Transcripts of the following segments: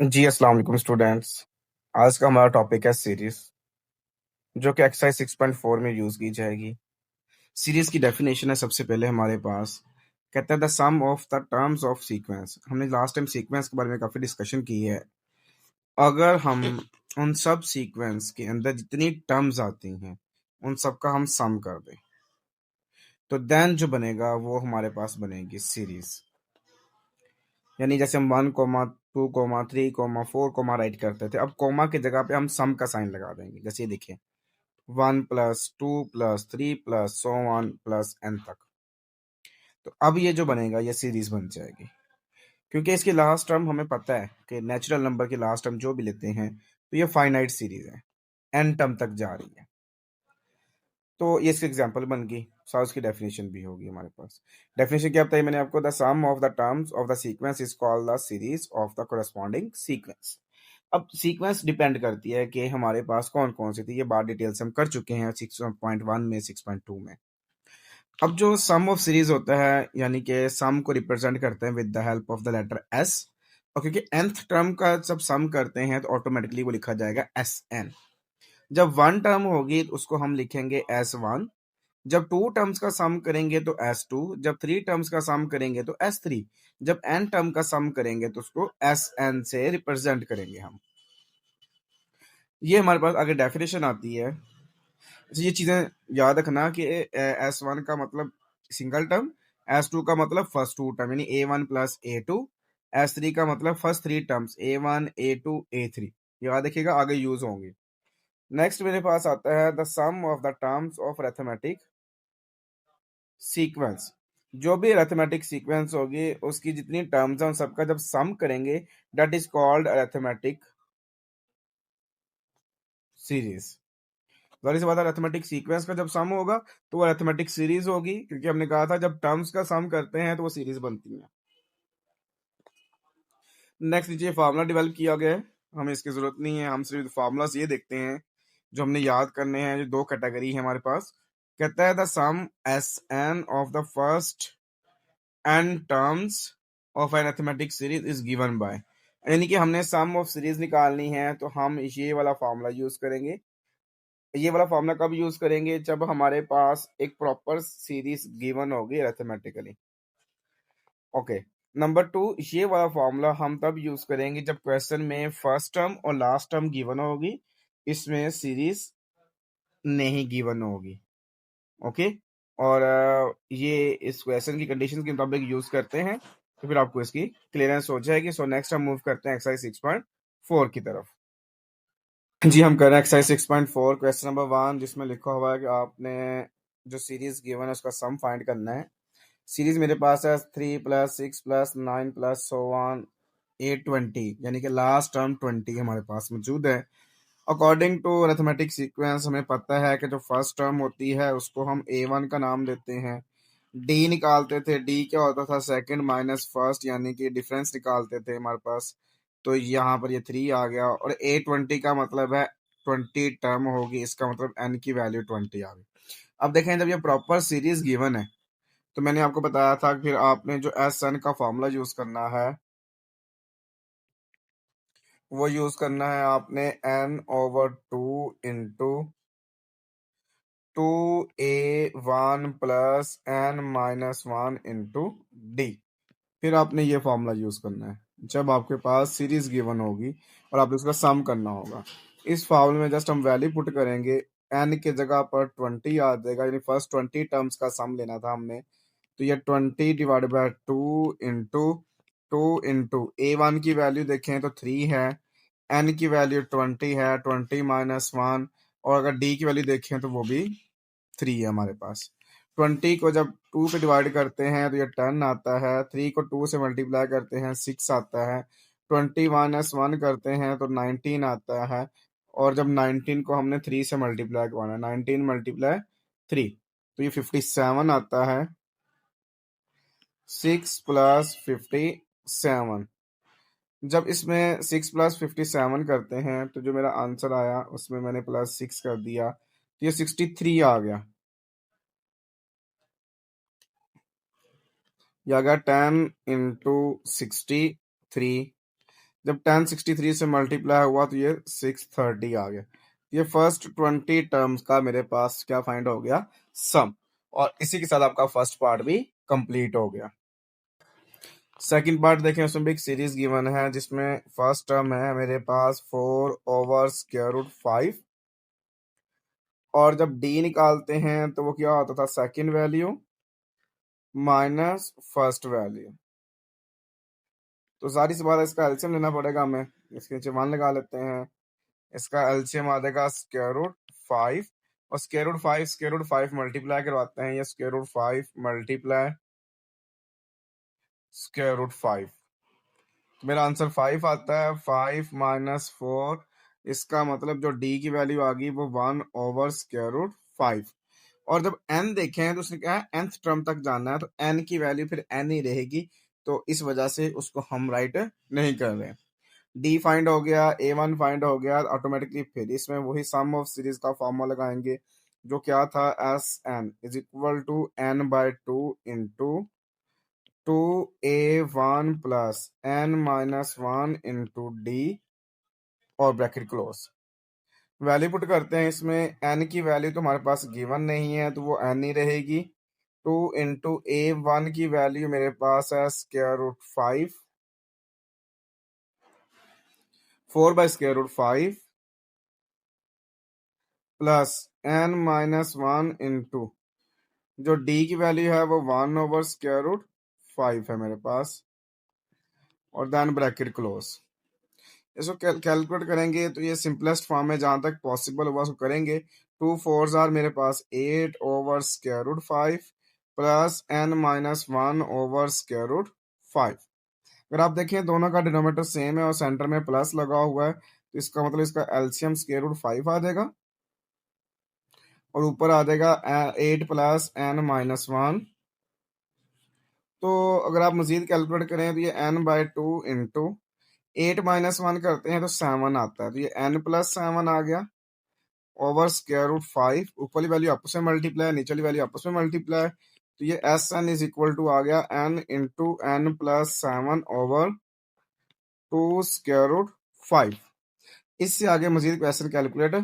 जी अस्सलाम वालेकुम स्टूडेंट्स। आज का हमारा टॉपिक है सीरीज, जो कि एक्सरसाइज 6.4 में यूज की जाएगी। सीरीज की डेफिनेशन है सबसे पहले हमारे पास। कहता है the sum of the terms of sequence. हमने लास्ट टाइम सीक्वेंस के बारे में काफी डिस्कशन की है। अगर हम उन सब सीक्वेंस के अंदर जितनी टर्म्स आती हैं उन सब का हम सम कर दें तो देन जो बनेगा वो हमारे पास बनेगी सीरीज। यानी जैसे हम 1, 2, 3, 4 राइट करते थे, अब कोमा की जगह पे हम सम का साइन लगा देंगे। जैसे ये देखिए, 1+2+3+ सो ऑन प्लस एन तक। तो अब ये जो बनेगा ये सीरीज बन जाएगी, क्योंकि इसकी लास्ट टर्म हमें पता है कि नेचुरल नंबर की लास्ट टर्म जो भी लेते हैं तो ये फाइनाइट सीरीज है, एन टर्म तक जा रही है। तो ये इसकी एग्जांपल बन गई। साथ उसकी डेफिनेशन भी होगी हमारे पास। डेफिनेशन क्या बताई मैंने आपको? The sum of the terms of the sequence is called the series of the corresponding sequence. अब सीक्वेंस डिपेंड करती है कि हमारे पास कौन कौन सी थी। ये बात डिटेल से हम कर चुके हैं 6.1 में, 6.2 में। अब जो सम ऑफ सीरीज होता है, यानी कि सम को रिप्रेजेंट करते हैं with the help of the letter S. और क्योंकि nth टर्म का जब सम करते हैं तो ऑटोमेटिकली वो लिखा जाएगा एस एन। जब वन टर्म होगी तो उसको हम लिखेंगे एस वन। जब टू टर्म्स का सम करेंगे तो एस टू। जब थ्री टर्म्स का सम करेंगे तो एस थ्री। जब एन टर्म का सम करेंगे तो उसको एस एन से रिप्रेजेंट करेंगे हम। ये हमारे पास आगे डेफिनेशन आती है। तो ये चीजें याद रखना कि एस वन का मतलब सिंगल टर्म, एस टू का मतलब फर्स्ट टू टर्म यानी A1+A2, एस थ्री का मतलब first three terms A1 A2 A3। याद रखिएगा, आगे यूज होंगे। नेक्स्ट मेरे पास आता है the sum of the terms of arithmetic sequence. जो भी अरिथमेटिक सीक्वेंस होगी उसकी जितनी टर्म्स हैं उन सबका जब सम करेंगे that is called arithmetic series. जाहिर सी बात है, अरिथमेटिक सीक्वेंस का जब सम होगा तो वो अरिथमेटिक सीरीज होगी, क्योंकि हमने कहा था जब टर्म्स का सम करते हैं तो वो सीरीज बनती है। नेक्स्ट नीचे फार्मूला डेवलप किया गया है, हमें इसकी जरूरत नहीं है। हम सिर्फ फार्मूलाज ये देखते हैं जो हमने याद करने हैं। जो दो कैटेगरी है हमारे पास। कहता है the sum S N of the first N terms of an arithmetic series is given by. यानी कि हमने सम ऑफ सीरीज निकालनी है तो हम ये वाला फार्मूला यूज करेंगे। ये वाला फॉर्मूला कब यूज करेंगे? जब हमारे पास एक प्रॉपर सीरीज गिवन होगी अरिथमेटिकली। ओके। नंबर टू, ये वाला फॉर्मूला हम तब यूज करेंगे जब क्वेश्चन में फर्स्ट टर्म और लास्ट टर्म गिवन होगी, इसमें सीरीज नहीं गिवन होगी। ओके। और ये इस क्वेश्चन की कंडीशन के मुताबिक यूज करते हैं तो फिर आपको इसकी क्लियरेंस हो जाएगी। सो नेक्स्ट हम मूव करते हैं एक्सरसाइज 6.4 की तरफ। जी, हम कर रहे हैं एक्सरसाइज 6.4 क्वेश्चन नंबर 1, जिसमें लिखा हुआ है कि आपने जो सीरीज गिवन है उसका सम फाइंड करना है। सीरीज मेरे पास है 3+6+9+ सो ऑन 820, यानी कि लास्ट टर्म 20 हमारे पास मौजूद है। अकॉर्डिंग टू अरिथमेटिक सीक्वेंस हमें पता है कि जो फर्स्ट टर्म होती है उसको हम A1 का नाम देते हैं। डी निकालते थे, डी क्या होता था? सेकंड माइनस फर्स्ट, यानी कि डिफरेंस निकालते थे हमारे पास। तो यहाँ पर ये 3 आ गया, और A20 का मतलब है 20 टर्म होगी, इसका मतलब n की वैल्यू 20 आ गई। अब देखें, जब ये प्रॉपर सीरीज गिवन है तो मैंने आपको बताया था कि फिर आपने जो एस एन का फॉर्मूला यूज करना है वो यूज करना है आपने n/2 into 2A1+n-1 into D. फिर आपने ये फॉर्मूला यूज करना है जब आपके पास सीरीज गिवन होगी और आपको उसका सम करना होगा। इस फॉर्मूले में जस्ट हम वैल्यू पुट करेंगे। n के जगह पर 20 आ जाएगा, यानी फर्स्ट 20 टर्म्स का सम लेना था हमने। तो ये 20/2 इंटू A1 की वैल्यू देखें तो 3 है, n की वैल्यू 20 है, 20-1। और अगर d की वैल्यू देखें तो वो भी 3 है हमारे पास। 20 को जब 2 पे डिवाइड करते हैं तो ये 10 आता है। 3 को 2 से मल्टीप्लाई करते हैं 6 आता है। 20-1 करते हैं तो 19 आता है। और जब 19 को हमने 3 से मल्टीप्लाई करवाना है, 19 × 3, तो ये 57 आता है। 6+57। जब इसमें 6+57 करते हैं तो जो मेरा आंसर आया उसमें मैंने +6 कर दिया तो ये 63 आ गया। ये आ गया 10 × 63। जब 1063 से मल्टीप्लाई हुआ तो ये 630 आ गया। ये फर्स्ट 20 टर्म्स का मेरे पास क्या फाइंड हो गया, सम। और इसी के साथ आपका फर्स्ट पार्ट भी कंप्लीट हो गया। सेकंड पार्ट देखें, उसमें भी एक सीरीज गिवन है जिसमें फर्स्ट टर्म है मेरे पास 4/√5, और जब डी निकालते हैं तो वो क्या होता था, second value minus first value. तो सारी सी बात है, इसका एलसीएम लेना पड़ेगा हमें। इसके नीचे 1 लगा लेते हैं। इसका एलसीएम आ जाएगा √5, और √5 मल्टीप्लाई करवाते हैं, ये √5 मल्टीप्लाई √5, तो मेरा आंसर 5 आता है। 5 - 4, इसका मतलब जो डी की वैल्यू आ गई वो 1/√5। और जब n देखें तो उसने कहा है nth टर्म तक जाना है, तो n की वैल्यू फिर n ही रहेगी, तो इस वजह से उसको हम राइट नहीं कर रहे। डी फाइंड हो गया, A1 फाइंड हो गया, ऑटोमेटिकली फिर इसमें वही सम ऑफ सीरीज का फॉर्मूला लगाएंगे जो क्या था, Sn is equal to n/2 into 2A1 plus n-1 into D, और ब्रैकेट क्लोज। वैल्यू पुट करते हैं इसमें। n की वैल्यू तो हमारे पास गिवन नहीं है तो वो n ही रहेगी। 2 इंटू A1 की वैल्यू मेरे पास है √5, 4/√5 प्लस n-1 इंटू जो d की वैल्यू है वो 1/√5 है मेरे पास, और देन ब्रैकेट क्लोज। इसको कैलकुलेट करेंगे तो ये सिंपलेस्ट फॉर्म में जहां तक पॉसिबल होगा उसको करेंगे। 2 4s आर मेरे पास 8/√5 प्लस n-1/√5। अगर आप देखें दोनों का डिनोमिनेटर सेम है और सेंटर में प्लस लगा हुआ है, तो इसका मतलब इसका एलसीएम √5 आ जाएगा, और ऊपर आ जाएगा 8 प्लस n-1। तो अगर आप मजीद कैलकुलेट करें तो ये n/2 इंटू 8 - 1 करते हैं तो 7 आता है, तो ये n+7 आ गया /√5। ऊपरली वैल्यू आपस में मल्टीप्लाई, नीचे वैल्यू आपस में मल्टीप्लाई, तो ये Sn इज इक्वल टू आ गया n इंटू n+7/2√5। इससे आगे मजीद क्वेश्चन कैलकुलेट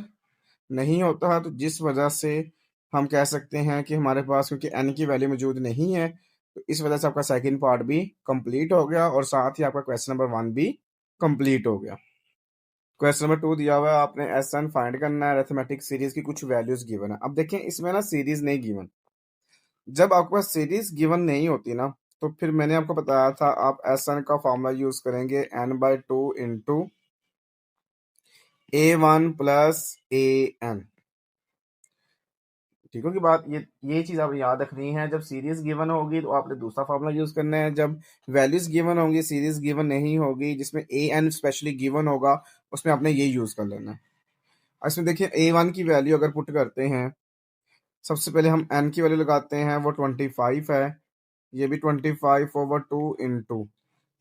नहीं होता है, तो जिस वजह से हम कह सकते हैं कि हमारे पास क्योंकि n की वैल्यू मौजूद नहीं है, तो इस वजह से आपका सेकंड पार्ट भी कंप्लीट हो गया, और साथ ही आपका क्वेश्चन नंबर 1 भी कंप्लीट हो गया। क्वेश्चन नंबर 2 दिया हुआ है, आपने Sn फाइंड करना है, अरिथमेटिक सीरीज की कुछ वैल्यूज गिवन है। अब देखें इसमें ना सीरीज नहीं गिवन। जब आपके पास सीरीज गिवन नहीं होती ना, तो फिर मैंने आपको बताया था आप Sn का फॉर्मूला यूज करेंगे n/2 into A1 plus AN। ठीक हो की बात, ये चीज आप याद रखनी है। जब सीरीज गिवन होगी तो आपने दूसरा फार्मूला यूज करना है, जब वैल्यूज गिवन होंगी, सीरीज गिवन नहीं होगी, जिसमें AN स्पेशली गिवन होगा, उसमें आपने ये यूज कर लेना है। इसमें देखिए A1 की वैल्यू अगर पुट करते हैं, सबसे पहले हम n की वैल्यू लगाते हैं, वो 25 है, ये भी 25/2 इंटू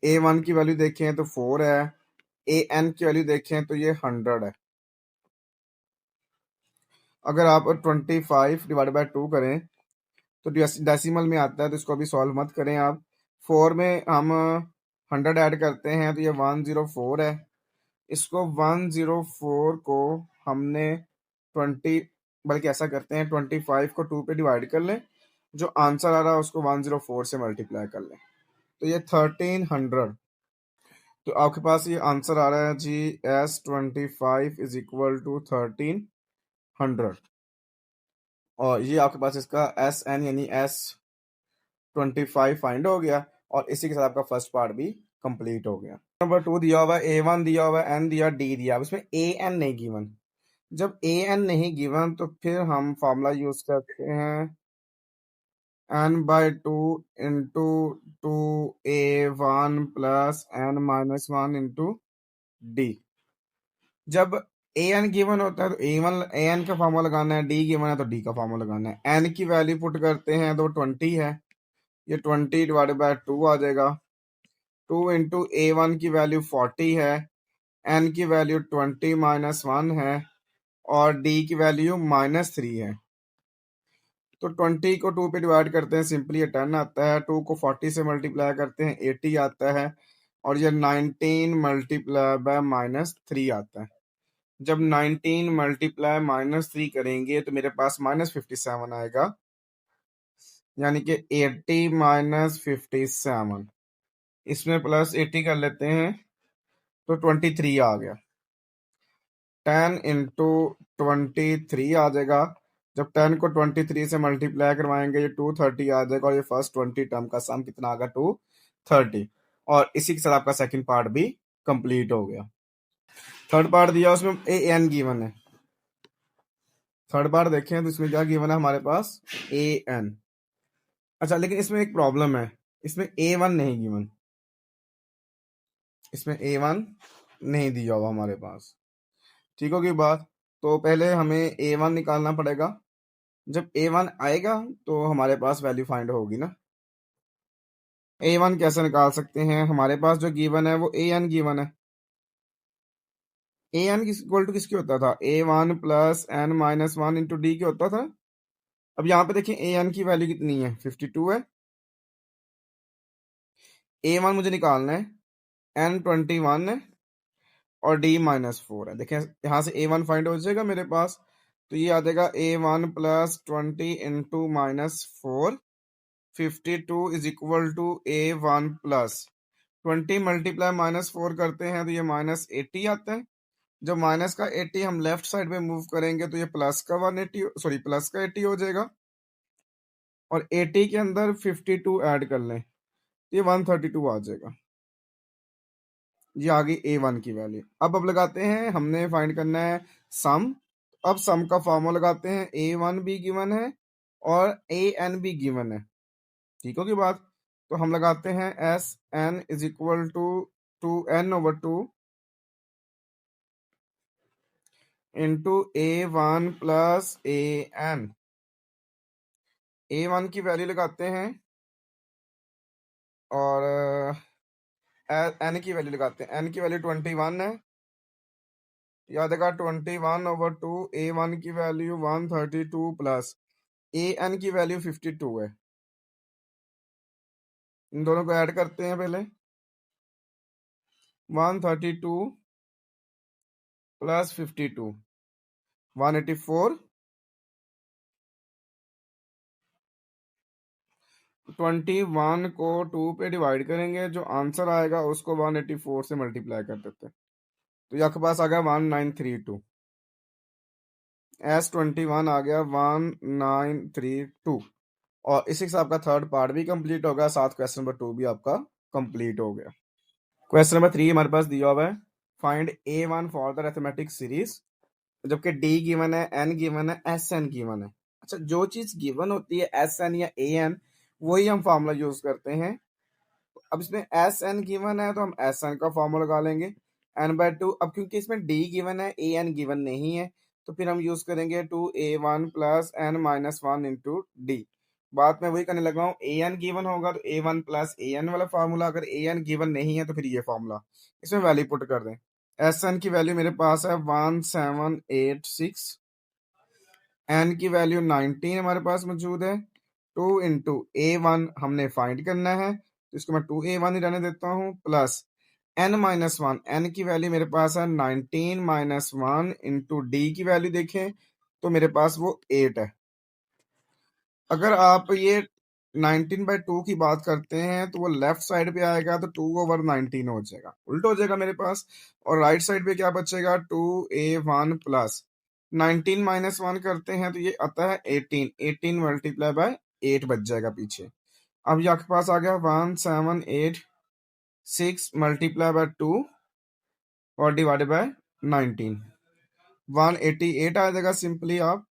A1 की वैल्यू देखें तो 4 है, AN की वैल्यू देखें तो ये 100 है। अगर आप 25/2 करें तो डेसिमल में आता है, तो इसको अभी सॉल्व मत करें आप। 4 में हम 100 ऐड करते हैं तो ये 104 है। इसको 104 को हमने 20, बल्कि ऐसा करते हैं 25 को 2 पे डिवाइड कर लें, जो आंसर आ रहा है उसको 104 से मल्टीप्लाई कर लें, तो ये 1300। तो आपके पास ये आंसर आ रहा है जी S25 इज इक्वल टू 1300, और ये आपके पास इसका Sn यानी S25 फाइंड हो गया, और इसी के साथ आपका फर्स्ट पार्ट भी कंप्लीट हो गया। नंबर 2 दिया हुआ है, A1 दिया हुआ है, N दिया, D दिया, इसमें AN नहीं गिवन। जब AN नहीं गिवन तो फिर हम फॉर्मूला यूज करते हैं n/2 into 2A1 plus n-1 into D। जब AN गिवन होता है तो AN का फार्मूला लगाना है, D गिवन है तो D का फार्मूला लगाना है। N की वैल्यू पुट करते हैं तो 20 है, ये 20/2 आ जाएगा। 2 इंटू A1 की वैल्यू 40 है, N की वैल्यू 20-1 है, और D की वैल्यू -3 है। तो 20 को 2 पे डिवाइड करते हैं, सिंपली ये 10 आता है। 2 को 40 से मल्टीप्लाई करते हैं, 80 आता है, और ये 19 मल्टीप्लाई बाय -3 आता है। जब 19 मल्टीप्लाई -3 करेंगे तो मेरे पास -57 आएगा, यानी कि 80 -57, इसमें +80 कर लेते हैं तो 23 आ गया। 10 इंटू 23 आ जाएगा। जब 10 को 23 से मल्टीप्लाई करवाएंगे ये 230 आ जाएगा, और ये फर्स्ट 20 टर्म का सम कितना आ गया 230। और इसी के साथ आपका सेकंड पार्ट भी कंप्लीट हो गया। थर्ड पार्ट दिया उसमें ए एन गिवन है। थर्ड पार्ट देखें तो इसमें क्या गिवन है हमारे पास, ए एन। अच्छा, लेकिन इसमें एक प्रॉब्लम है, इसमें A1 नहीं गिवन, इसमें A1 नहीं दिया हुआ हमारे पास। ठीक होगी बात। तो पहले हमें A1 निकालना पड़ेगा। जब A1 आएगा तो हमारे पास वैल्यू फाइंड होगी ना। A1 कैसे निकाल सकते हैं, हमारे पास जो गिवन है वो AN गिवन है। AN इक्वल टू किसके होता था, A1 plus N minus 1 into D के होता था। अब यहाँ पे देखिए AN की वैल्यू कितनी है, 52 है। A1 मुझे निकालना है, N 21 है और D -4 है। देखें यहाँ से A1 फाइंड हो जाएगा मेरे पास, तो ये आ जाएगा A1 plus 20 into -4, 52 is equal to A1 plus 20 multiply -4 करते हैं तो ये -80 आता है। जब माइनस का 80 हम लेफ्ट साइड में मूव करेंगे तो ये प्लस का 180, सॉरी प्लस का 80 हो जाएगा, और 80 के अंदर 52 ऐड कर लें तो ये 132 आ जाएगा। ये आ गई A1 की वैल्यू। अब लगाते हैं, हमने फाइंड करना है सम। अब सम का फॉर्मूला लगाते हैं, A1 भी गिवन है और AN भी गिवन है। ठीक होगी बात। तो हम लगाते हैं SN is equal to 2n/2 into A1 plus AN। A1 की वैल्यू लगाते हैं और N की वैल्यू लगाते हैं। N की वैल्यू 21 है, याद रखा 21/2। A1 की वैल्यू 132 प्लस AN की वैल्यू 52 है। इन दोनों को ऐड करते हैं पहले, 132 प्लस 52 184, 21 को 2 पे डिवाइड करेंगे, जो आंसर आएगा उसको 184 से मल्टीप्लाई कर देते हैं, तो ये आपके पास आ गया 1932। S21 आ गया 1932। और इसी के साथ आपका थर्ड पार्ट भी कंप्लीट हो गया, साथ क्वेश्चन नंबर 2 भी आपका कंप्लीट हो गया। क्वेश्चन नंबर 3 हमारे पास दिया हुआ है, find A1 for the arithmetic series. जबकि D गिवन है, N गिवन है, SN गिवन है। अच्छा, जो चीज गिवन होती है SN या AN, वही हम फॉर्मूला यूज करते हैं। अब इसमें SN गिवन है तो हम SN का फॉर्मूला लगा लेंगे n/2। अब क्योंकि इसमें D गिवन है, AN गिवन नहीं है, तो फिर हम यूज करेंगे 2A1 plus N minus 1 into D. बात मैं वही करने लगा हूँ, AN गिवन होगा तो A1 प्लस AN वाला फार्मूला, अगर AN गिवन नहीं है तो फिर ये फार्मूला, इसमें वैल्यू पुट कर दें। SN की वैल्यू मेरे पास है 1786, N की वैल्यू 19 हमारे पास मौजूद है। 2 इंटू A1 हमने फाइंड करना है, तो इसको मैं 2A1 ही रहने देता हूँ, प्लस N-1। N की वैल्यू मेरे पास है 19 माइनस 1 इंटू डी की वैल्यू देखें तो मेरे पास वो 8 है। अगर आप ये 19/2 की बात करते हैं तो वो लेफ्ट साइड पे आएगा तो 2/19 हो जाएगा, उल्टा हो जाएगा मेरे पास। और राइट साइड पे क्या बचेगा, 2A1 प्लस 19 माइनस 1 करते हैं तो ये आता है 18। 18 मल्टीप्लाई बाय 8 बच जाएगा पीछे। अब ये आपके पास आ गया 1786 मल्टीप्लाई बाय 2 और डिवाइडेड बाय 19, 188 आ जाएगा। सिंपली आप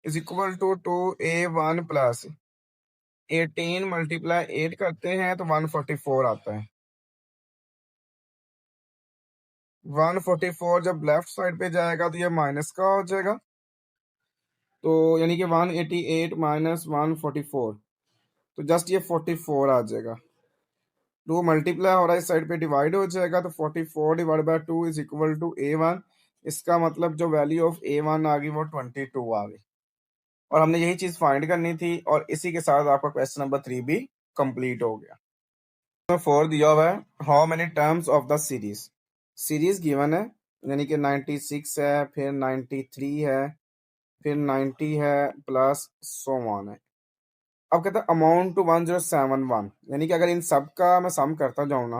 is equal to 2A1 plus 18 multiply 8 करते हैं तो 144 आता है। 144 जब लेफ्ट साइड पे जाएगा तो ये माइनस का हो जाएगा, तो यानी कि 188 माइनस 144, तो जस्ट ये 44 आ जाएगा। 2 मल्टीप्लाई हो रहा है, इस साइड पे डिवाइड हो जाएगा, तो 44 divide by 2 is equal to A1। इसका मतलब जो वैल्यू ऑफ A1 आ गई वो 22 आ गई, और हमने यही चीज फाइंड करनी थी। और इसी के साथ आपका क्वेश्चन नंबर 3 भी कंप्लीट हो गया। में 4 दिया हुआ है, how many terms of the series. Series given है, यानी कि 96 है, फिर 93 है, फिर 90 है, प्लस सो ऑन है। अब कहता है अमाउंट टू 1071, यानी कि अगर इन सब का मैं सम करता जाऊं ना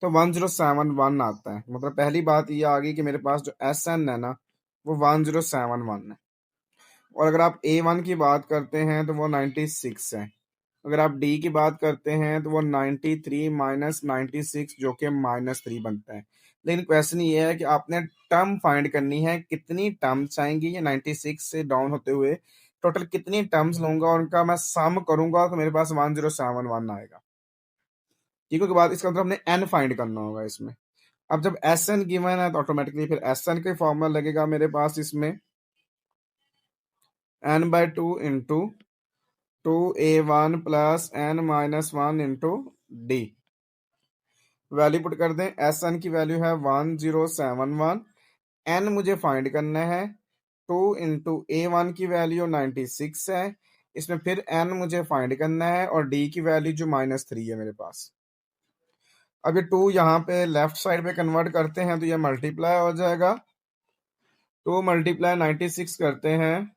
तो 1071 आता है। मतलब पहली बात ये आ गई कि मेरे पास जो एस एन है ना वो 1071 है। और अगर आप ए वन की बात करते हैं तो वो 96 है। अगर आप डी की बात करते हैं तो वो 93 माइनस 96 जो कि -3 बनता है। लेकिन क्वेश्चन ये है कि आपने टर्म फाइंड करनी है, कितनी टर्म्स आएंगी ये 96 से डाउन होते हुए, टोटल कितनी टर्म्स लूंगा और उनका मैं सम करूंगा तो मेरे पास 1071 आएगा। ठीक है, के बाद इसका मतलब हमने एन फाइंड करना होगा इसमें। अब जब एस एन गिवन है तो ऑटोमेटिकली फिर एस एन का फॉर्मूला लगेगा मेरे पास इसमें n/2 into 2a1 plus n-1 into D. Value put कर दें, एस एन की वैल्यू है 1071, एन मुझे फाइंड करना है, 2 इंटू ए वन की वैल्यू 96 है, इसमें फिर एन मुझे फाइंड करना है और डी की वैल्यू जो -3 है मेरे पास। अब ये 2 यहाँ पे लेफ्ट साइड पे कन्वर्ट करते हैं तो ये मल्टीप्लाई हो जाएगा, 2 मल्टीप्लाई 96 करते हैं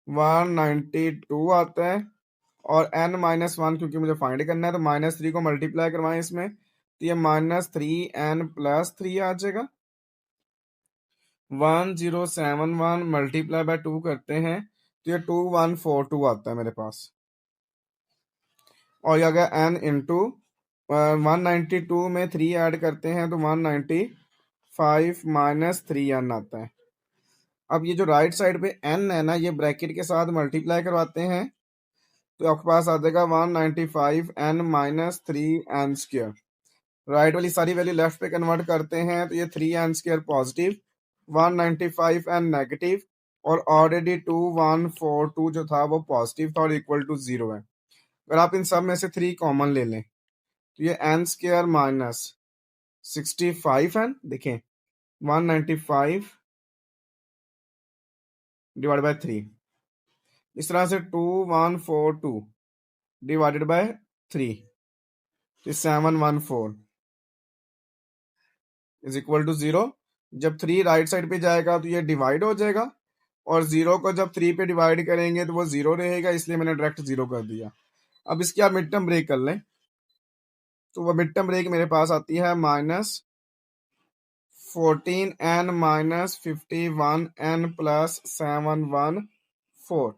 192 आता है, और n-1 क्योंकि मुझे फाइंड करना है तो -3 को मल्टीप्लाई करवाएं इसमें तो ये -3n+3 आ जाएगा। 1071 मल्टीप्लाई बाय 2 करते हैं तो ये 2142 आता है मेरे पास। और ये अगर n इंटू 192 में 3 ऐड करते हैं तो 195 -3n आता है। अब ये जो राइट साइड पे n है ना, ये ब्रैकेट के साथ मल्टीप्लाई करवाते हैं तो आपके पास आ जाएगा 195n-3n²। राइट वाली सारी वैल्यू लेफ्ट पे कन्वर्ट करते हैं तो ये 3n² पॉजिटिव, 195n नेगेटिव, और ऑलरेडी 2142 जो था वो पॉजिटिव था और इक्वल टू 0 है। अगर आप इन सब में से 3 कॉमन ले लें तो ये n² माइनस 65n, देखें 195 डिवाइड बाय 3, इस तरह से 2142 डिवाइडेड बाय 3 तो 714 इज इक्वल टू 0। जब 3 राइट साइड पे जाएगा तो ये डिवाइड हो जाएगा, और 0 को जब 3 पे डिवाइड करेंगे तो वो 0 रहेगा, इसलिए मैंने डायरेक्ट 0 कर दिया। अब इसकी आप मिड टर्म ब्रेक कर लें तो वो मिड टर्म ब्रेक मेरे पास आती है -14n-51n+714।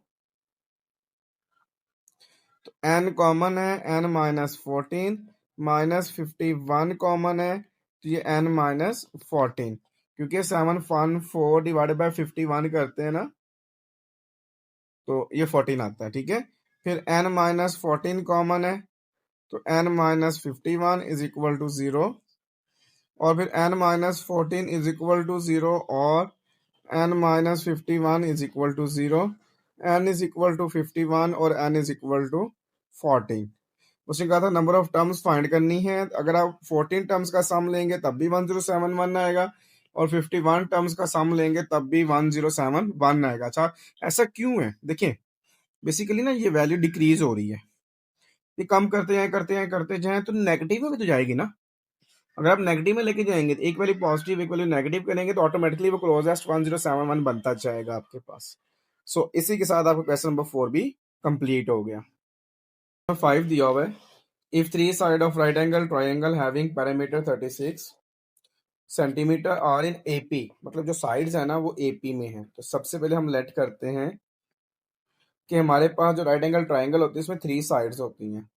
तो n कॉमन है, n-14 -51 कॉमन है तो ये n-14, क्योंकि 714 डिवाइडेड बाय 51 करते हैं ना तो ये 14 आता है। ठीक है, फिर n-14 कॉमन है तो n-51 इज इक्वल टू 0, और फिर n-14 इज इक्वल टू 0 और n-51 is equal to 0, n is equal to 51 और n इज इक्वल टू 14। उसने कहा था नंबर ऑफ टर्म्स फाइंड करनी है, अगर आप 14 टर्म्स का सम लेंगे तब भी 1071 आएगा, और 51 टर्म्स का सम लेंगे तब भी 1071 आएगा। अच्छा, ऐसा क्यों है? देखिए बेसिकली ना ये वैल्यू डिक्रीज हो रही है, ये कम करते जाएं तो नेगेटिव में भी तो जाएगी ना। अगर आप नेगेटिव में लेके जाएंगे तो एक वैल्यू पॉजिटिव एक वैल्यू नेगेटिव करेंगे तो ऑटोमेटिकली वो क्लोजेस्ट 1071 बनता जाएगा आपके पास। सो इसी के साथ आपका क्वेश्चन नंबर 4 भी कंप्लीट हो गया। 5 दिया हुआ है, if 3 side of right angle triangle having parameter 36 centimetre are in AP, मतलब जो साइड्स है ना वो एपी में है। तो सबसे पहले हम लेट करते हैं कि हमारे पास जो राइट एंगल ट्राइंगल होती है उसमें 3 साइड्स होती हैं।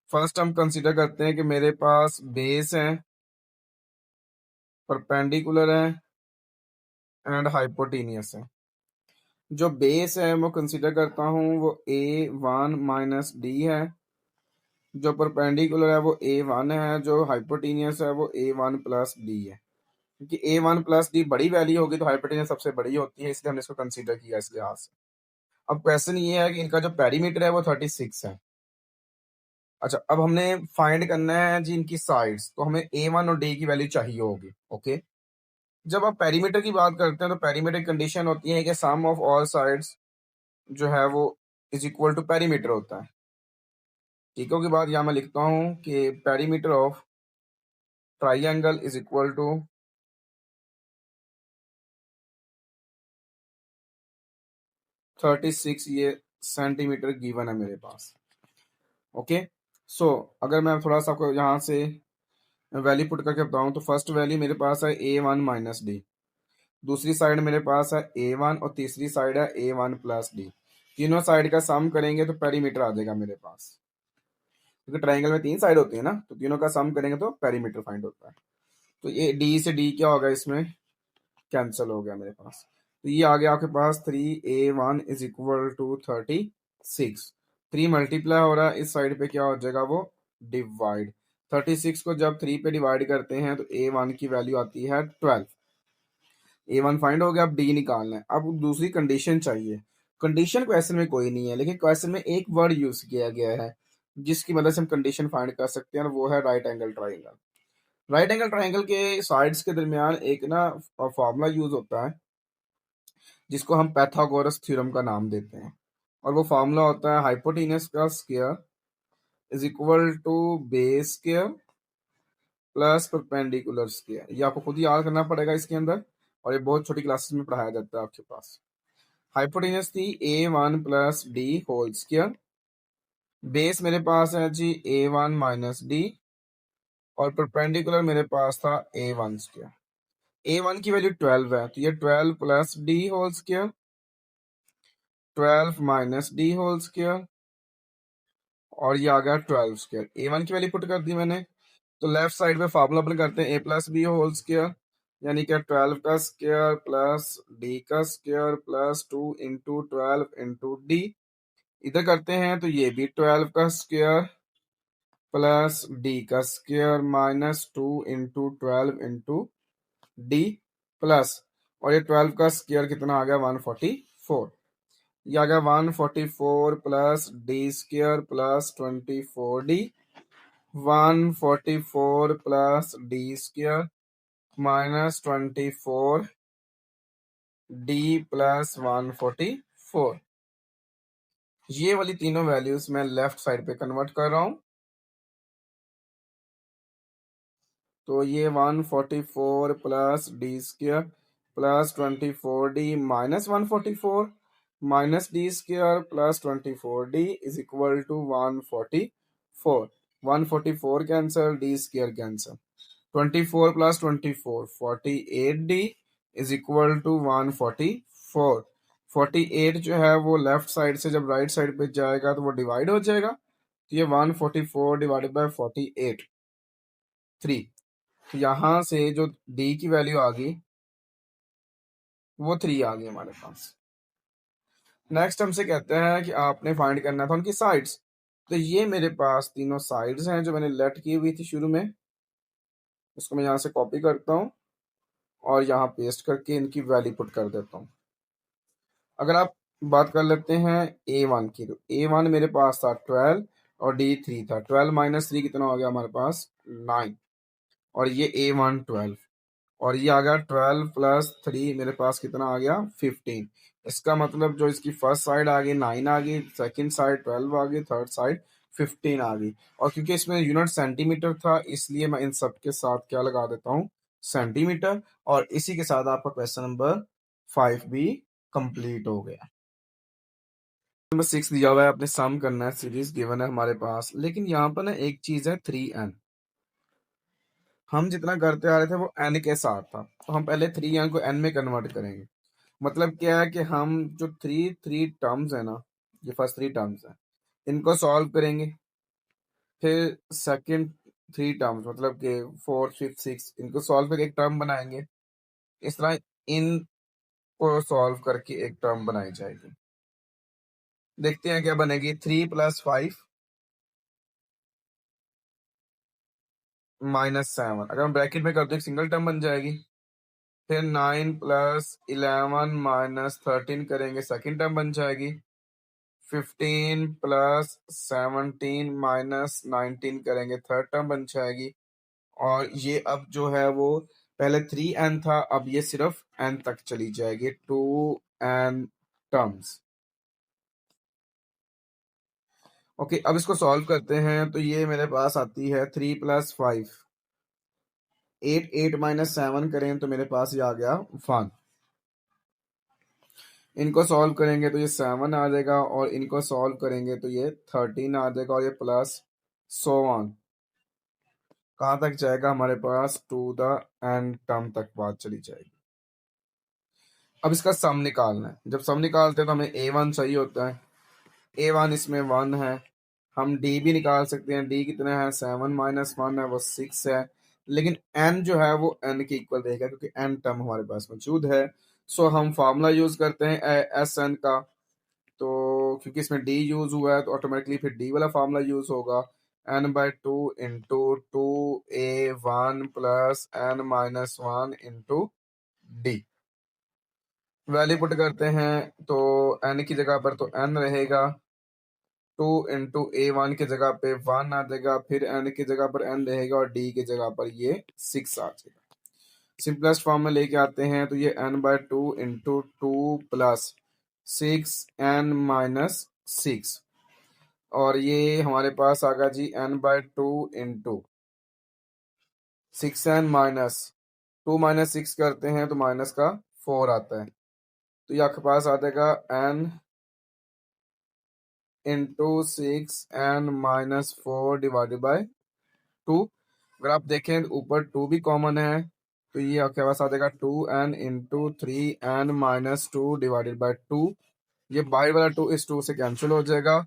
फर्स्ट हम कंसीडर करते हैं कि मेरे पास बेस है, परपेंडिकुलर है एंड हाइपोटेनियस है। जो बेस है वो कंसीडर करता हूँ वो A1 - D है, जो परपेंडिकुलर है वो A1 है, जो हाइपोटेनियस है वो A1 + D है। क्योंकि A1 + D बड़ी वैल्यू होगी तो हाइपोटेनियस सबसे बड़ी होती है, इसलिए हमने इसको कंसीडर किया इस लिहाज से। अब क्वेश्चन ये है कि इनका जो पेरीमीटर है वो 36 है। अच्छा, अब हमने फाइंड करना है जी इनकी साइड्स, तो हमें A1 और D की वैल्यू चाहिए होगी। ओके, जब आप पेरीमीटर की बात करते हैं तो पेरीमीटर कंडीशन होती है कि सम ऑफ ऑल साइड्स जो है वो इज इक्वल टू पेरीमीटर होता है। इक्वल के बाद यहाँ मैं लिखता हूँ कि perimeter of triangle is equal to 36 ये सेंटीमीटर गिवन है मेरे पास। ओके, सो अगर मैं थोड़ा सा आपको यहाँ से वैल्यू पुट करके बताऊँ तो फर्स्ट वैल्यू मेरे पास है A1 माइनस डी, दूसरी साइड मेरे पास है A1 और तीसरी साइड है A1 प्लस डी। तीनों साइड का सम करेंगे तो पेरीमीटर आ जाएगा मेरे पास, क्योंकि ट्राइंगल में 3 साइड होती है ना, तो तीनों का सम करेंगे तो पेरीमीटर फाइंड होता है। तो ये डी से डी क्या होगा, इसमें कैंसिल हो गया मेरे पास। तो ये आ गया आपके पास 3A1 is equal to 36। 3 multiply हो रहा है, इस साइड पे क्या हो जाएगा, वो डिवाइड। 36 को जब 3 पे डिवाइड करते हैं तो A1 की वैल्यू आती है 12। A1 फाइंड हो गया, अब डी निकालना है। अब दूसरी कंडीशन चाहिए। कंडीशन क्वेश्चन में कोई नहीं है, लेकिन क्वेश्चन में एक वर्ड यूज किया गया है जिसकी मदद से हम कंडीशन फाइंड कर सकते हैं, और वो है right angle triangle. Right angle triangle के साइड्स के दरमियान एक ना फॉर्मूला यूज होता है जिसको हम पैथागोरस थ्योरम का नाम देते हैं, और वो फार्मूला होता है हाइपोटेनस का square is equal to base square plus perpendicular square. ये आपको खुद ही याद करना पड़ेगा इसके अंदर, और ये बहुत छोटी क्लासेस में पढ़ाया जाता है आपके पास। हाइपोटेनस थी A1 plus D whole square, base मेरे पास है जी A1 माइनस डी, और परपेंडिकुलर मेरे पास था A1 स्क्वायर। A1 की वैल्यू 12 है, तो ये 12 plus D whole square, 12 minus D whole square, और ये आ गया 12 स्क्वायर। A1 की वैल्यू पुट कर दी मैंने, तो लेफ्ट साइड पे फार्मूला अप्लाई करते हैं A plus B whole square, यानी कि 12 का स्क्वायर प्लस डी का square plus 2 into 12 into D. इधर करते हैं तो ये भी 12 का स्क्वायर प्लस डी का square minus 2 into 12 into D plus, और ये 12 का स्क्वायर कितना आ गया 144। ये आ गया 144 plus D square plus 24D, 144 plus D square minus 24D plus 144। ये वाली तीनों वैल्यूज मैं लेफ्ट साइड पे कन्वर्ट कर रहा हूं, तो ये 144 plus D square plus 24D minus 144 minus D square plus 24D is equal to 144। 144 cancel, D square cancel, 24 plus 24 48D is equal to 144। 48 जो है वो लेफ्ट साइड से जब राइट साइड पे जाएगा तो वो डिवाइड हो जाएगा, तो ये 144 डिवाइडेड बाय 48 3। तो यहाँ से जो डी की वैल्यू आ गई वो 3 आ गई हमारे पास। नेक्स्ट हमसे कहते हैं कि आपने फाइंड करना था उनकी साइड्स। तो ये मेरे पास तीनों साइड्स हैं जो मैंने लेट की हुई थी शुरू में, उसको मैं यहाँ से कॉपी करता हूँ और यहाँ पेस्ट करके इनकी वैल्यू पुट कर देता हूँ। अगर आप बात कर लेते हैं A1 की, तो A1 मेरे पास था 12 और D 3 था। 12 माइनस 3 कितना हो गया हमारे पास 9, और ये A1 12, और ये आ गया 12 प्लस 3 मेरे पास कितना आ गया 15। इसका मतलब जो इसकी फर्स्ट साइड आ गई 9 आ गई, सेकंड साइड 12 आ गई, थर्ड साइड 15 आ गई। और क्योंकि इसमें यूनिट सेंटीमीटर था इसलिए मैं इन सब के साथ क्या लगा देता हूँ, सेंटीमीटर। और इसी के साथ आपका क्वेश्चन नंबर 5 भी कंप्लीट हो गया। नंबर 6 दिया हुआ है, अपने सम करना है, सीरीज गिवन है हमारे पास, लेकिन यहाँ पर ना एक चीज है 3n। हम जितना करते आ रहे थे वो n के साथ था, तो हम पहले 3n को n में कन्वर्ट करेंगे। मतलब क्या है कि हम जो थ्री थ्री टर्म्स है ना, ये फर्स्ट 3 टर्म्स है, इनको सॉल्व करेंगे। फिर सेकंड 3 टर्म्स मतलब कि 4 5 6 इनको सॉल्व करके एक टर्म बनाएंगे। इस तरह इन को सॉल्व करके एक टर्म बनाई जाएगी। देखते हैं क्या बनेगी। 3 प्लस 5 माइनस 7, अगर हम ब्रैकेट में करते एक सिंगल टर्म बन जाएगी। फिर 9 प्लस 11 माइनस 13 करेंगे, सेकंड टर्म बन जाएगी। 15 प्लस 17 माइनस 19 करेंगे, थर्ड टर्म बन जाएगी। और ये अब जो है वो पहले 3n था, अब ये सिर्फ n तक चली जाएगी, 2n टर्म्स। ओके, अब इसको सॉल्व करते हैं तो ये मेरे पास आती है 3 + 5, 8, 8 - 7 करें तो मेरे पास ये आ गया 1। इनको सॉल्व करेंगे तो ये 7 आ जाएगा, और इनको सॉल्व करेंगे तो ये 13 आ जाएगा, और ये प्लस सो ऑन। कहाँ तक जाएगा हमारे पास? टू द एंड टर्म तक बात चली जाएगी। अब इसका सम निकालना है। जब सम निकालते हैं तो हमें A1 चाहिए होता है। A1 इसमें 1 है। हम D भी निकाल सकते हैं। D कितना है? 7 - 1 है, वो 6 है। लेकिन n जो है वो n के इक्वल रहेगा, क्योंकि n टर्म हमारे पास मौजूद है। सो हम फार्मूला यूज करते हैं एस एन का। तो क्योंकि इसमें D यूज हुआ है तो ऑटोमेटिकली फिर D वाला फार्मूला यूज होगा। n/2 into 2A1 plus n-1 into D। Value put करते हैं तो n की जगह पर तो n रहेगा, 2 इंटू A1 की जगह पे 1 आ जाएगा, फिर n की जगह पर n रहेगा, और D की जगह पर ये 6 आ जाएगा। सिंपलेस्ट फॉर्म में लेके आते हैं तो ये n/2 इंटू 2 प्लस 6n-6, और ये हमारे पास आ गया जी n/2 इंटू 6n - 2 - 6 करते हैं तो माइनस का 4 आता है। तो ये आपके पास आ जाएगा n into 6n - 4 divided by 2। अगर आप देखें तो ऊपर 2 भी कॉमन है, तो ये आपके पास आ जाएगा 2n into 3n - 2 divided by 2। ये बाई वाला 2 इस 2 से कैंसिल हो जाएगा,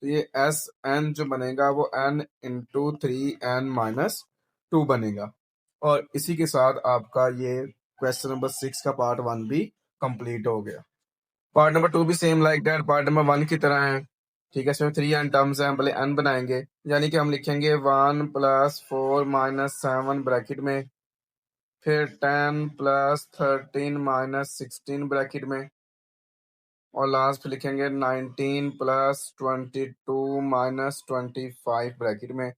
तो ये एस एन जो बनेगा वो n इंटू 3n - 2 बनेगा। और इसी के साथ आपका ये क्वेश्चन नंबर 6 का पार्ट 1 भी कंप्लीट हो गया। पार्ट नंबर 2 भी same like that part number 1 की तरह है। ठीक है, इसमें 3 n टर्म्स हैं, पहले n बनाएंगे, यानी कि हम लिखेंगे 1 + 4 - 7 ब्रैकेट में, फिर 10 + 13 - 16 ब्रैकेट में, और लास्ट पे लिखेंगे 19 + 22 - 25 ब्रैकेट में,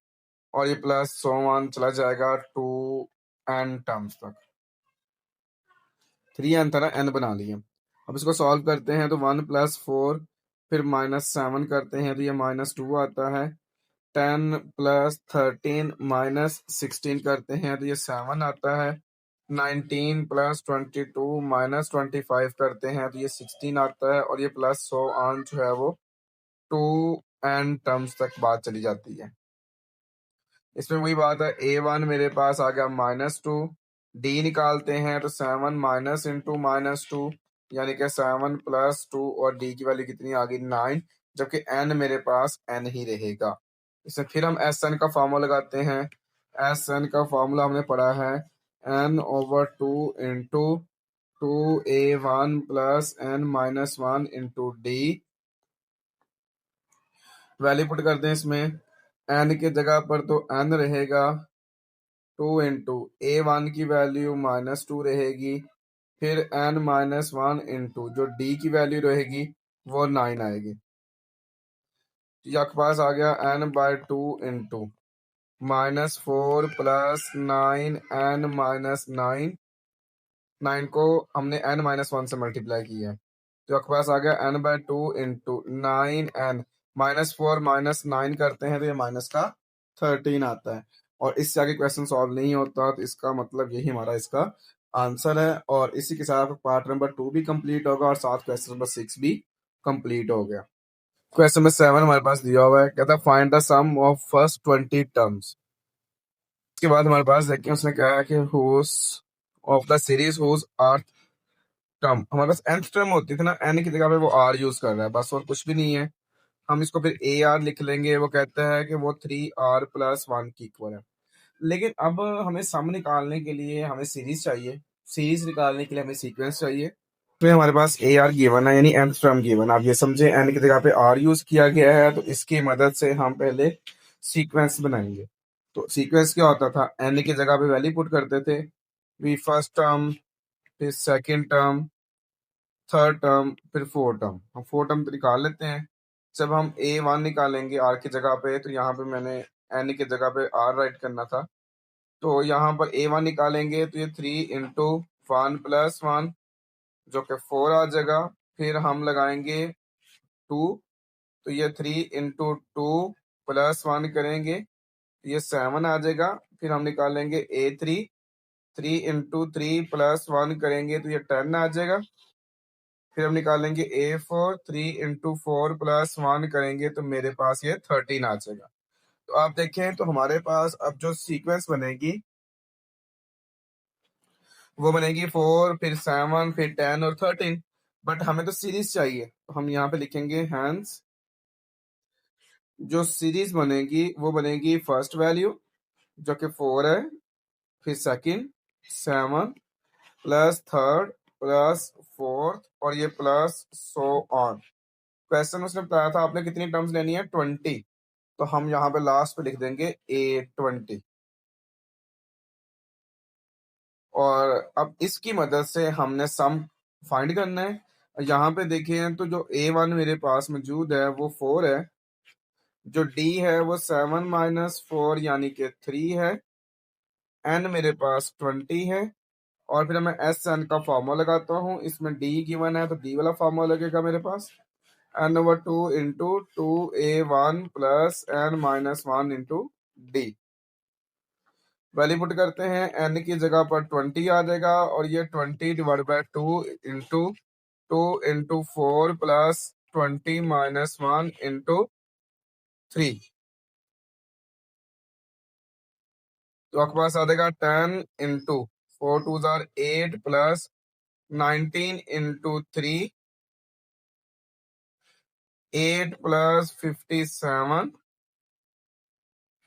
और ये प्लस सो ऑन चला जाएगा 2n टर्म्स तक। 3n था ना, n बना लिए। अब इसको सॉल्व करते हैं तो 1 + 4, फिर -7 करते हैं तो ये -2 आता है। 10 + 13 - 16 करते हैं तो ये 7 आता है। 19 + 22 - 25 करते हैं तो ये 16 आता है, और ये प्लस सो ऑन जो है वो 2n टर्म्स तक बात चली जाती है। इसमें वही बात है, A1 मेरे पास आ गया -2, D निकालते हैं तो 7 माइनस इंटू -2, यानी कि 7 + 2, और D की वैल्यू कितनी आ गई? 9, जबकि n मेरे पास n ही रहेगा। इसमें फिर हम Sn का फार्मूला लगाते हैं। Sn का फार्मूला हमने पढ़ा है n/2 into 2A1 plus n-1 into D। Value put करते हैं इसमें, n की जगह पर तो n रहेगा, 2 इंटू A1 की वैल्यू -2 रहेगी, फिर n-1 इंटू जो D की वैल्यू रहेगी वो 9 आएगी। तो ये आपके पास आ गया n/2 इंटू -4 प्लस 9n - 9 को हमने n-1 से मल्टीप्लाई किया है, तो आपके पास आ गया n/2 इंटू 9n -4 - 9 करते हैं तो ये माइनस का 13 आता है। और इससे आगे क्वेश्चन सॉल्व नहीं होता, तो इसका मतलब यही हमारा इसका आंसर है। और इसी के साथ पार्ट नंबर 2 भी कंप्लीट होगा, और साथ क्वेश्चन नंबर 6 भी कंप्लीट हो गया। क्वेश्चन नंबर 7 हमारे पास दिया हुआ है, कहता है find the sum of first 20 terms. इसके बाद हमारे पास देखिए उसने कहा है कि होस ऑफ द सीरीज होस आर टर्म। हमारे पास nth टर्म होती थी ना, n की जगह पे वो r यूज कर रहा है बस, और कुछ भी नहीं है। हम इसको फिर AR लिख लेंगे। वो कहता है कि वो 3r + 1 की इक्वल है। लेकिन अब हमें सम निकालने के लिए हमें सीरीज चाहिए, सीरीज निकालने के लिए हमें सीक्वेंस चाहिए। तो हमारे पास AR गिवन है, यानी nth टर्म गिवन। आप ये समझे n की जगह पे r यूज किया गया है, तो इसकी मदद से हम पहले सीक्वेंस बनाएंगे। तो सीक्वेंस क्या होता था? n की जगह पे वैल्यू पुट करते थे, वी फर्स्ट टर्म, फिर सेकेंड टर्म, थर्ड टर्म, फिर फोर्थ टर्म। हम फोर्थ टर्म तो निकाल लेते हैं। जब हम A1 निकालेंगे R की जगह पे, तो यहाँ पे मैंने n की जगह पे R राइट करना था। तो यहाँ पर A1 निकालेंगे तो ये 3 इंटू 1 + 1 जो कि 4 आ जाएगा। फिर हम लगाएंगे 2, तो ये 3 × 2 +1 करेंगे, ये 7 आ जाएगा। फिर हम निकालेंगे A3, 3 × 3 +1 करेंगे तो ये 10 आ जाएगा। फिर हम निकालेंगे A4, 3 × 4 +1 करेंगे तो मेरे पास ये 13 आ जाएगा। तो आप देखें तो हमारे पास अब जो सीक्वेंस बनेगी वो बनेगी 4, फिर 7, फिर 10 और 13। बट हमें तो सीरीज चाहिए, तो हम यहाँ पे लिखेंगे हैंस जो सीरीज बनेगी वो बनेगी फर्स्ट वैल्यू जो कि 4 है, फिर second 7 plus third plus fourth और ये प्लस सो ऑन। क्वेश्चन उसने बताया था आपने कितनी टर्म्स लेनी है, 20। तो हम यहाँ पे लास्ट पे लिख देंगे A20। और अब इसकी मदद से हमने सम फाइंड करना है। यहाँ पे देखें तो जो A1 मेरे पास मौजूद है वो 4 है, जो D है वो 7 - 4 यानी कि 3 है, N मेरे पास 20 है। और फिर मैं एस एन का फॉर्मूला लगाता हूँ, इसमें डी गिवन है तो डी वाला फॉर्मूला लगेगा मेरे पास, n/2 × 2A1 + n-1 × d। Value put करते हैं, n की जगह पर 20 आ जाएगा और ये 20/2 इंटू 2 × 4 +20 - 1 × 3। तो आपके पास आ जाएगा 10 × 4 × 2 = 8 + 19 × 3, 8 + 57,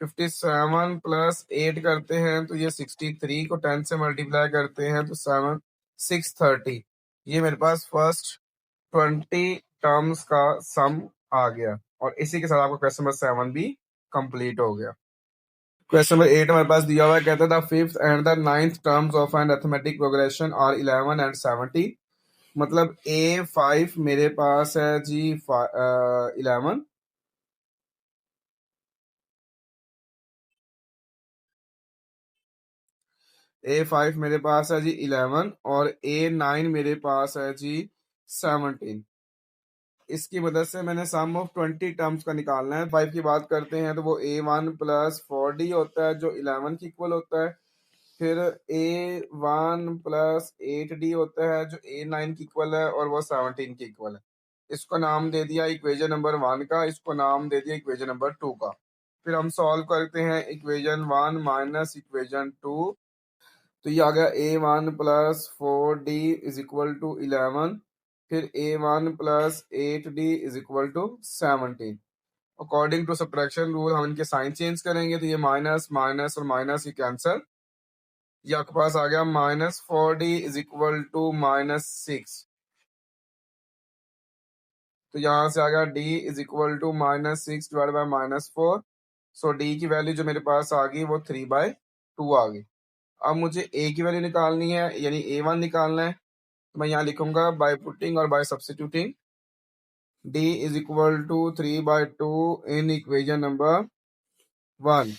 57 + 8 करते हैं तो ये 63 को 10 से मल्टीप्लाई करते हैं तो 630। ये मेरे पास फर्स्ट 20 टर्म्स का सम आ गया और इसी के साथ आपका क्वेश्चन नंबर 7 भी कंप्लीट हो गया। क्वेश्चन नंबर 8 हमारे पास दिया हुआ है, कहता है the fifth and the ninth terms of an arithmetic progression are 11 and 70। मतलब A5 मेरे पास है जी 11, A5 मेरे पास है जी 11 और A9 मेरे पास है जी 17। इसकी मदद से मैंने सम ऑफ 20 टर्म्स का निकालना है। 5 की बात करते हैं तो वो A1 + 4D होता है जो 11 की इक्वल होता है। फिर A1 + 8D होता है जो A9 की इक्वल है और वो 17 की इक्वल है। इसको नाम दे दिया इक्वेशन नंबर 1 का, इसको नाम दे दिया इक्वेशन नंबर 2 का। फिर हम सॉल्व करते हैं इक्वेशन 1 माइनस इक्वेशन 2। तो ये आ गया A1 + 4D = 11, फिर A1 + 8D = 17। According to subtraction rule हम इनके साइन चेंज करेंगे तो ये माइनस माइनस और माइनस ही कैंसल। ये आपके पास आ गया -4D = -6। तो यहाँ से आ गया D = -6/-4। सो D की वैल्यू जो मेरे पास आ गई वो 3/2 आ गई। अब मुझे A की वैल्यू निकालनी है यानी A1 निकालना है, तो मैं यहाँ लिखूंगा बाय पुटिंग और by substituting D = 3/2 in equation number 1।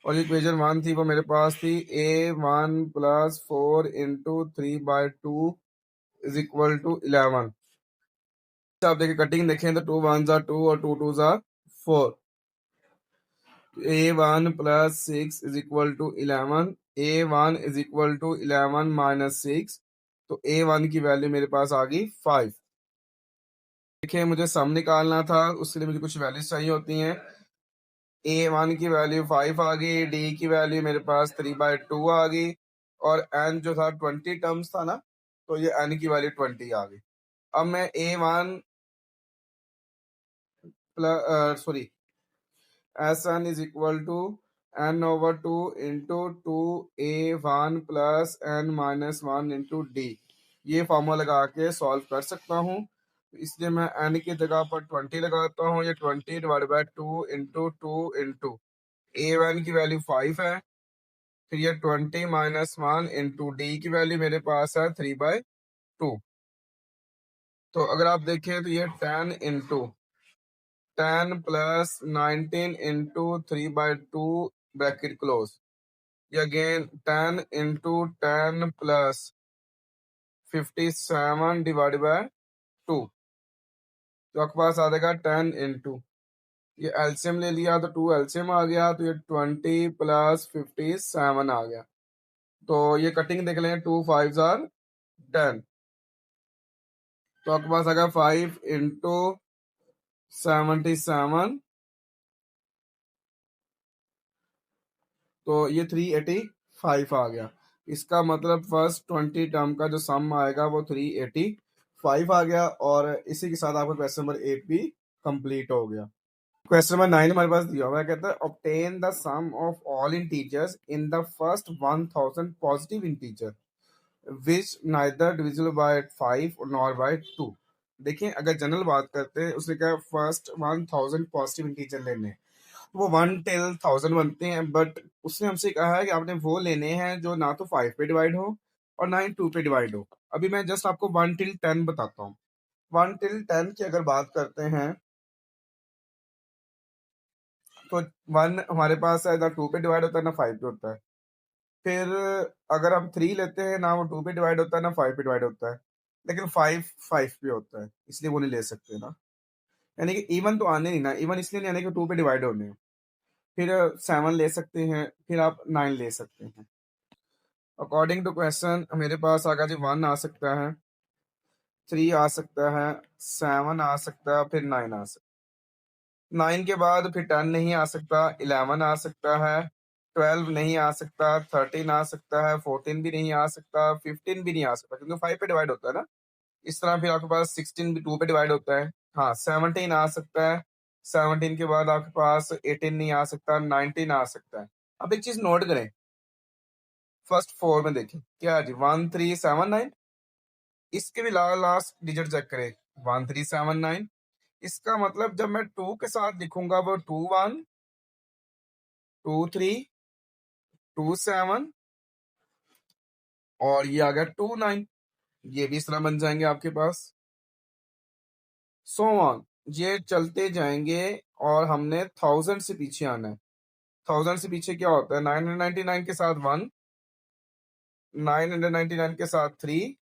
और इक्वेशन 1 थी वो मेरे पास थी A1 + 4 × 3/2 = 11। आप देखिए कटिंग देखें तो 2 1 * 2 और 2 2 * 4। A1 + 6 = 11, A1 = 11 - 6। तो A1 की वैल्यू मेरे पास आ गई 5। देखिए मुझे सम निकालना था, उसके लिए मुझे कुछ वैल्यूज चाहिए होती हैं। A1 की वैल्यू 5 आ गई, D की वैल्यू मेरे पास 3/2 आ गई और N जो था 20 टर्म्स था ना, तो ये N की वैल्यू 20 आ गई। अब मैं A1 plus sorry Sn = n/2 × 2A1 + n-1 × D। ये फॉर्मूला लगा के सॉल्व कर सकता हूँ, इसलिए मैं n की जगह पर 20 लगाता हूँ। ये 20/2 × 2 × A1 की वैल्यू 5 है, फिर ये 20 - 1 × D की वैल्यू मेरे पास है 3/2। तो अगर आप देखें तो ये 10 × 10 + 19 × 3/2 ब्रैकेट क्लोज। ये अगेन 10 × 10 + 57/2। तो आपके पास आ जाएगा 10 इंटू, ये एलसीएम ले लिया तो 2 एलसीएम आ गया, तो ये 20 प्लस 57 आ गया। तो ये कटिंग देख लें, 2 5 आर 10, तो आपके पास आ गया 5 इंटू 77, तो ये 385 आ गया। इसका मतलब फर्स्ट 20 टर्म का जो सम आएगा वो 385 आ गया, और इसी के साथ आपका क्वेश्चन नंबर 8 भी कंप्लीट हो गया। क्वेश्चन नंबर 9 हमारे पास दिया हुआ है, कहता है obtain the sum of all integers in the first 1000 positive integer which neither divisible by 5 nor by 2। देखिए, अगर जनरल बात करते हैं, उसने कहा फर्स्ट 1000 पॉजिटिव इंटीजर लेने हैं, वो 1 टिल 1000 बनते हैं, बट उसने हमसे कहा है कि आपने वो लेने हैं जो ना तो 5 पे डिवाइड हो और ना ही 2 पे डिवाइड हो। अभी मैं जस्ट आपको 1 टिल 10 बताता हूँ। 1 टिल 10 की अगर बात करते हैं, तो 1 हमारे पास है ना 2 पे डिवाइड होता है ना 5 पे होता है। फिर अगर हम 3 लेते हैं, ना वो 2 पे डिवाइड होता है ना 5 पे डिवाइड होता है, लेकिन 5 5 पे होता है, इसलिए वो नहीं ले सकते ना। यानी कि इवन तो आने नहीं ना, इवन इसलिए नहीं आने कि 2 पे डिवाइड होने हैं। फिर 7 ले सकते हैं, फिर आप 9 ले सकते हैं। अकॉर्डिंग टू क्वेश्चन मेरे पास आगा जी 1 आ सकता है, 3 आ सकता है, 7 आ सकता है, फिर 9 आ सकता है। 9 के बाद फिर 10 नहीं आ सकता, 11 आ सकता है, 12 नहीं आ सकता, 13 आ सकता है, 14 भी नहीं आ सकता, 15 भी नहीं आ सकता क्योंकि 5 पे डिवाइड होता है ना। इस तरह फिर आपके पास 16 भी 2 पे डिवाइड होता है। हाँ, 17 आ सकता है, 17 के बाद आपके पास 18 नहीं आ सकता, 19 आ सकता है। अब एक चीज नोट करें, फर्स्ट 4 में देखें क्या है जी, 1379। इसके भी लास्ट डिजिट चेक करें, 1379। इसका मतलब जब मैं 2 के साथ लिखूंगा वो 21 23 27, और ये आ गया 29, ये भी इस तरह बन जाएंगे आपके पास, सो ऑन, ये चलते जाएंगे। और हमने 1000 से पीछे आना है। 1000 से पीछे क्या होता है, 999 के साथ 1, 999 के साथ 3,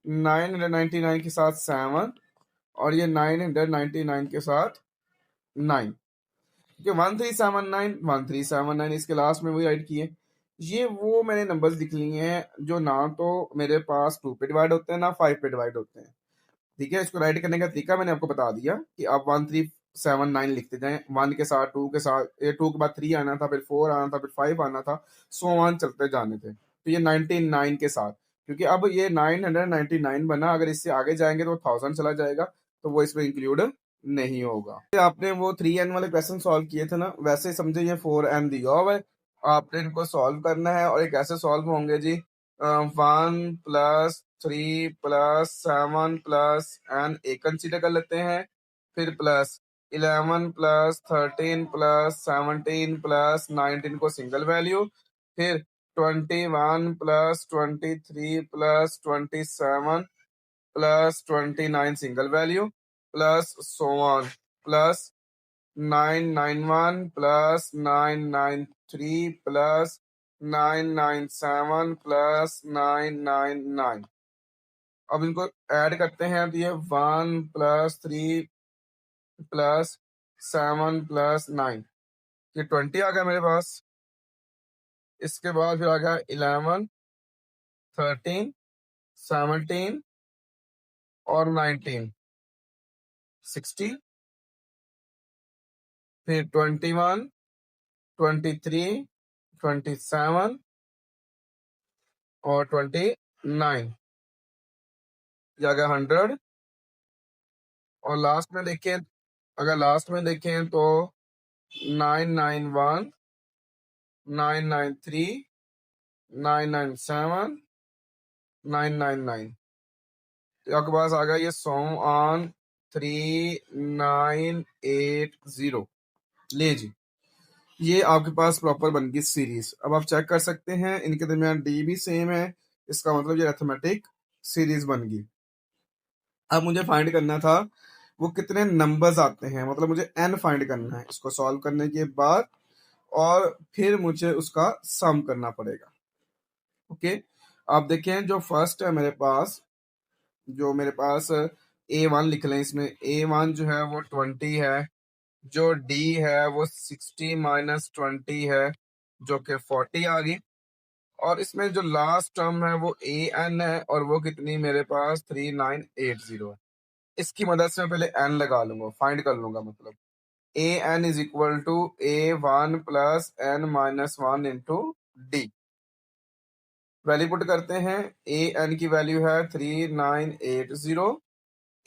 999 के साथ 7, और ये 999 के साथ 9। क्योंकि 1379 इसके लास्ट में वही ऐड किए। ये वो मैंने नंबर्स लिख लिए हैं जो ना तो मेरे पास 2 पे डिवाइड होते हैं ना 5 पे डिवाइड होते हैं। ठीक है, इसको राइट करने का तरीका मैंने आपको बता दिया कि आप 1379 लिखते जाएं, 1 के साथ 2 के साथ, 2 के बाद 3 आना था, फिर 4 आना था, फिर 5 आना था, सो ऑन चलते जाने थे। तो ये 99 के साथ, क्योंकि अब ये 999 बना, अगर इससे आगे जाएंगे तो 1000 चला जाएगा, तो वो इसमें इंक्लूड नहीं होगा। आपने वो 3n वाले क्वेश्चन सॉल्व किए थे ना, वैसे समझे ये 4n दिया हुआ है, आपने इनको सॉल्व करना है। और ये कैसे सॉल्व होंगे जी, 1 + 3 + 7 + n एक कंसीडर कर लेते हैं, फिर प्लस 11 + 13 + 17 + 19 को सिंगल वैल्यू, फिर 21 + 23 + 27 + 29 single value, plus so on, plus 991 + 993 + 997 + 999। अब इनको ऐड करते हैं तो ये 1 + 3 + 7 + 9, ये 20 आ गया मेरे पास। इसके बाद फिर आ गया 11 13 17 और 19 60, फिर 21 23 27 और 29, ये आ गया 100। और लास्ट में देखें, अगर लास्ट में देखें तो 991 993 997 999, तो आपके पास आ गया ये सो ऑन 3980। ले जी, ये आपके पास प्रॉपर बन गई सीरीज। अब आप चेक कर सकते हैं इनके दरमियान डी भी सेम है, इसका मतलब ये अरिथमेटिक सीरीज बन गई। अब मुझे फाइंड करना था वो कितने नंबर्स आते हैं, मतलब मुझे n फाइंड करना है इसको सॉल्व करने के बाद, और फिर मुझे उसका सम करना पड़ेगा। ओके, आप देखें जो फर्स्ट है मेरे पास, जो मेरे पास A1 लिख लें, इसमें A1 जो है वो 20 है, जो D है वो 60 माइनस 20 है जो कि 40 आ गई, और इसमें जो लास्ट टर्म है वो AN है और वो कितनी मेरे पास 3980 है। इसकी मदद से मैं पहले n लगा लूंगा, फाइंड कर लूंगा, मतलब AN is equal to A1 plus n minus 1 into D। Value put करते हैं, AN की वैल्यू है 3980,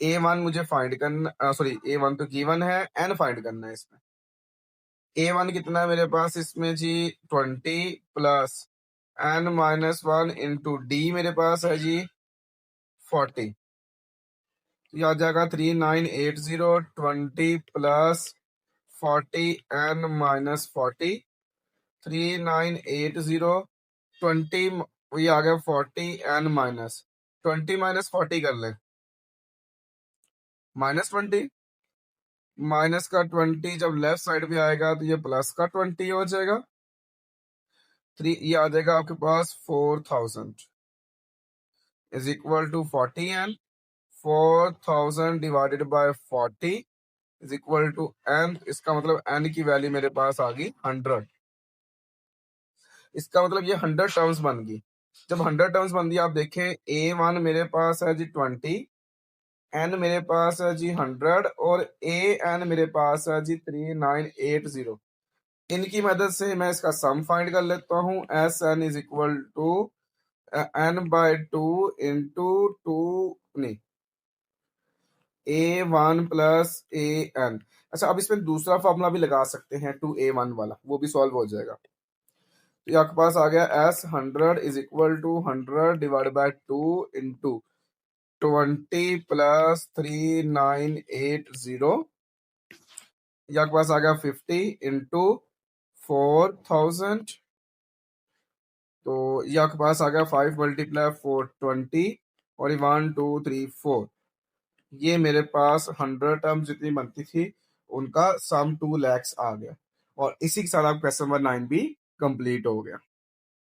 A1 मुझे फाइंड करना, सॉरी A1 तो गिवन है, n फाइंड करना है इसमें। A1 कितना है मेरे पास इसमें जी 20 plus n minus 1 into D मेरे पास है जी 40, तो ये आ जाएगा 3980, 20 प्लस 40 n माइनस 40, 3980, 20, ये आ गया 40 n माइनस 20 माइनस 40 कर ले, -20, माइनस का 20 जब लेफ्ट साइड पे आएगा तो ये प्लस का 20 हो जाएगा, 3, ये आ जाएगा आपके पास 4000 is equal to 40n, 4000 divided by 40 is equal to n। इसका मतलब n की वैल्यू मेरे पास आ गई 100। इसका मतलब ये 100 टर्म्स बन गई। जब 100 टर्म्स बन गई, आप देखें A1 मेरे पास है जी 20, n मेरे पास है जी 100 और AN मेरे पास है जी 3980। इनकी मदद से मैं इसका सम फाइंड कर लेता हूँ। SN is equal to n by 2 into 2, नहीं, A1 प्लस AN। अच्छा, अब इसमें दूसरा फॉर्मूला भी लगा सकते हैं 2A1 वाला, वो भी सॉल्व हो जाएगा। तो ये आपके पास आ गया S100 is equal to 100 divide by 2 into 20 plus 3980, ये आपके पास आ गया 50 इंटू 4000, तो ये आपके पास आ गया 5 मल्टीप्लाई 420 और ये 1 2 3 4, ये मेरे पास 100 टर्म जितनी बनती थी उनका सम 2 lakhs आ गया। और इसी के साथ आप क्वेश्चन नंबर 9 भी कंप्लीट हो गया।